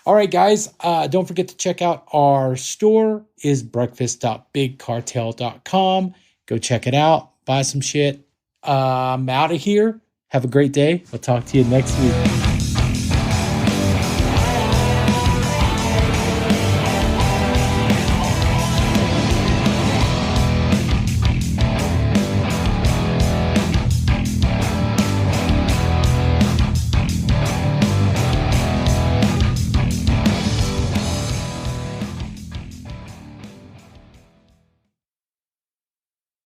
All right, guys. Don't forget to check out our store is breakfast.bigcartel.com. Go check it out. Buy some shit. I'm out of here. Have a great day. I'll talk to you next week.